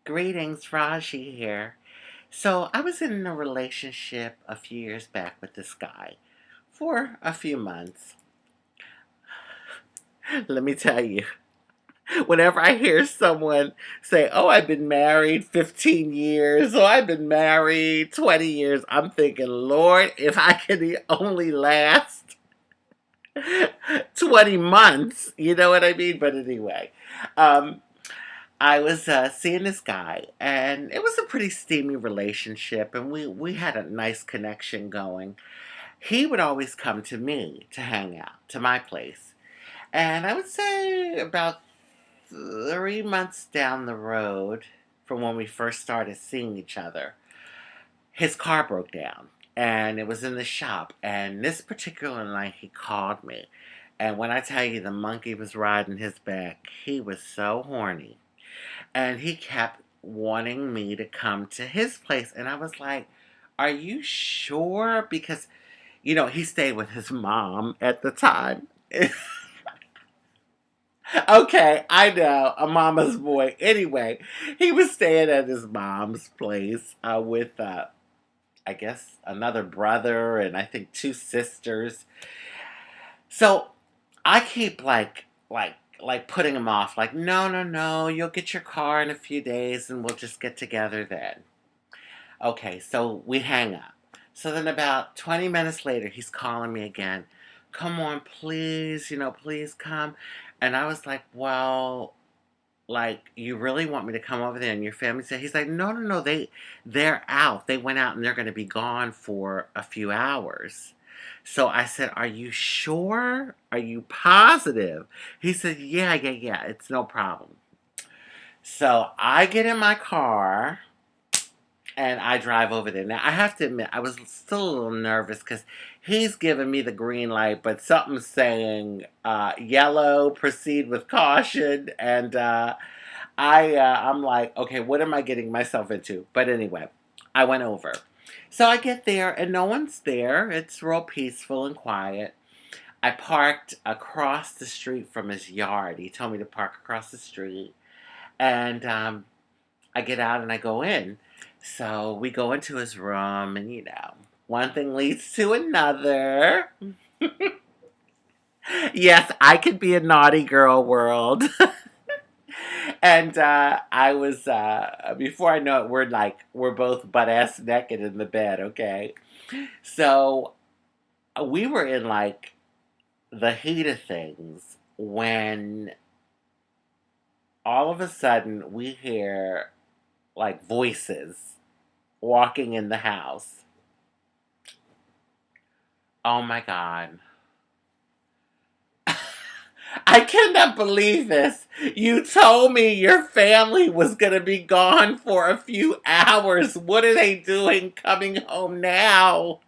Greetings, Rajee here. So, I was in a relationship a few years back with this guy for a few months. Let me tell you, whenever I hear someone say, "Oh, I've been married 15 years," or "I've been married 20 years," I'm thinking, Lord, if I could only last 20 months, you know what I mean? But anyway, um, I was seeing this guy, and it was a pretty steamy relationship, and we had a nice connection going. He would always come to me to hang out, to my place. And I would say about 3 months down the road from when we first started seeing each other, his car broke down. And it was in the shop. And this particular night, he called me. And when I tell you the monkey was riding his back, he was so horny. And he kept wanting me to come to his place. And I was like, are you sure? Because, he stayed with his mom at the time. Okay, I know, a mama's boy. Anyway, he was staying at his mom's place with, I guess, another brother and I think two sisters. So I keep like putting him off. Like, no, no, no, you'll get your car in a few days and we'll just get together then. Okay, so we hang up. So then about 20 minutes later, he's calling me again. Come on, please, please come. And I was like, well, like, you really want me to come over there and your family said, he's like, no, no, no, they're out. They went out and they're going to be gone for a few hours. So I said, are you sure? Are you positive? He said, yeah, yeah, yeah, it's no problem. So I get in my car and I drive over there. Now, I have to admit, I was still a little nervous because he's giving me the green light, but something's saying yellow, proceed with caution, and I'm like, okay, what am I getting myself into? But anyway, I went over. So I get there, and no one's there. It's real peaceful and quiet. I parked across the street from his yard. He told me to park across the street, and I get out and I go in. So we go into his room, and one thing leads to another. Yes, I could be a naughty girl world. And I was, before I know it, we're both butt ass naked in the bed, okay? So we were in like the heat of things when all of a sudden we hear like voices walking in the house. Oh my God. I cannot believe this. You told me your family was going to be gone for a few hours. What are they doing coming home now?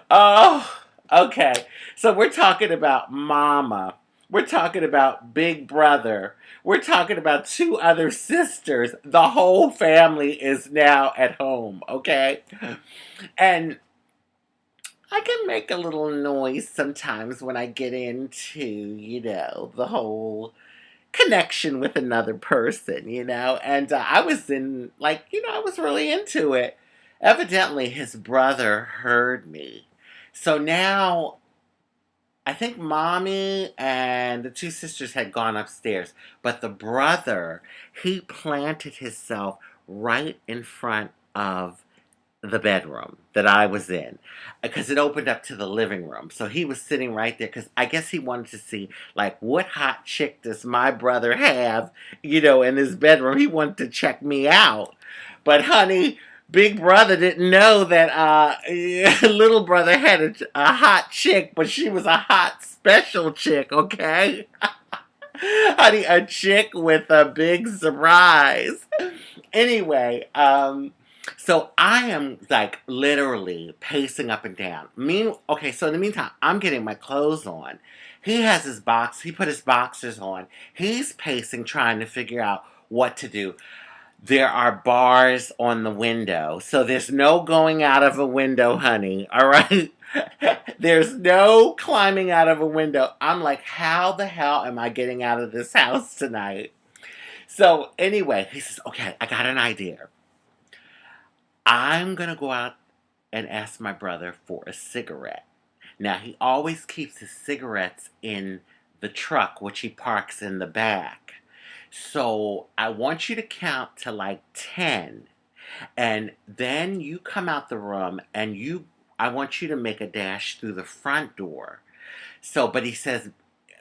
Oh, okay. So we're talking about mama. We're talking about big brother. We're talking about two other sisters. The whole family is now at home, okay? And I can make a little noise sometimes when I get into, the whole connection with another person. And I was I was really into it. Evidently, his brother heard me. So now, I think mommy and the two sisters had gone upstairs, but the brother, he planted himself right in front of the bedroom that I was in because it opened up to the living room. So he was sitting right there because I guess he wanted to see, like, what hot chick does my brother have, in his bedroom. He wanted to check me out. But, honey, big brother didn't know that little brother had a hot chick, but she was a hot special chick, okay? Honey, a chick with a big surprise. Anyway, so I am like literally pacing up and down. Okay, so in the meantime, I'm getting my clothes on. He put his boxers on. He's pacing, trying to figure out what to do. There are bars on the window, so there's no going out of a window, honey, all right? There's no climbing out of a window. I'm like, how the hell am I getting out of this house tonight? So anyway, he says, okay, I got an idea. I'm going to go out and ask my brother for a cigarette. Now, he always keeps his cigarettes in the truck, which he parks in the back. So I want you to count to like 10. And then you come out the room and I want you to make a dash through the front door. So, but he says,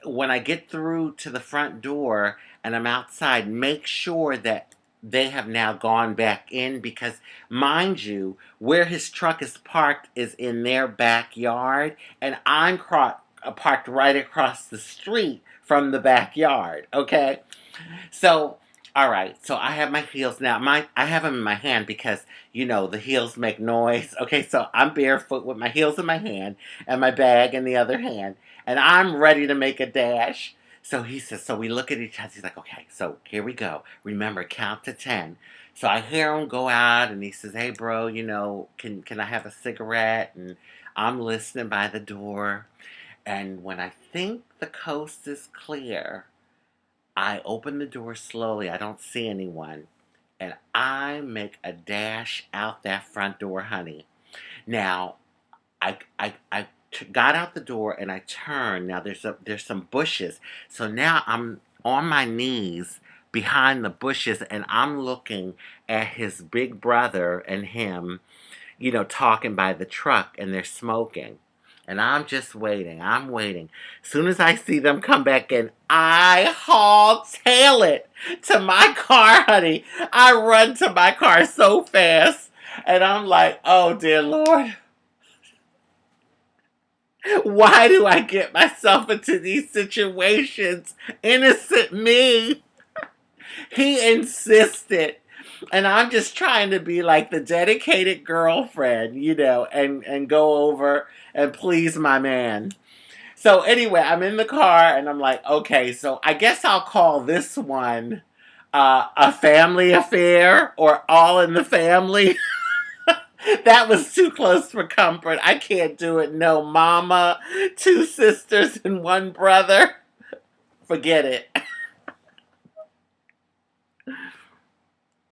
when I get through to the front door and I'm outside, make sure that they have now gone back in because, mind you, where his truck is parked is in their backyard, and parked right across the street from the backyard. Okay, so, all right. So I have my heels now. I have them in my hand because the heels make noise. Okay, so I'm barefoot with my heels in my hand and my bag in the other hand, and I'm ready to make a dash. So he says. So we look at each other. He's like, "Okay, so here we go. Remember, count to 10." So I hear him go out, and he says, "Hey, bro, can I have a cigarette?" And I'm listening by the door, and when I think the coast is clear. I open the door slowly. I don't see anyone. And I make a dash out that front door, honey. Now, I got out the door and I turned. Now, there's some bushes. So now I'm on my knees behind the bushes and I'm looking at his big brother and him, talking by the truck and they're smoking. And I'm just waiting. I'm waiting. Soon as I see them come back in, I haul tail it to my car, honey. I run to my car so fast. And I'm like, oh, dear Lord. Why do I get myself into these situations? Innocent me. He insisted. And I'm just trying to be like the dedicated girlfriend, and go over and please my man. So anyway, I'm in the car and I'm like, okay, so I guess I'll call this one a family affair or all in the family. That was too close for comfort. I can't do it. No mama, two sisters, and one brother. Forget it.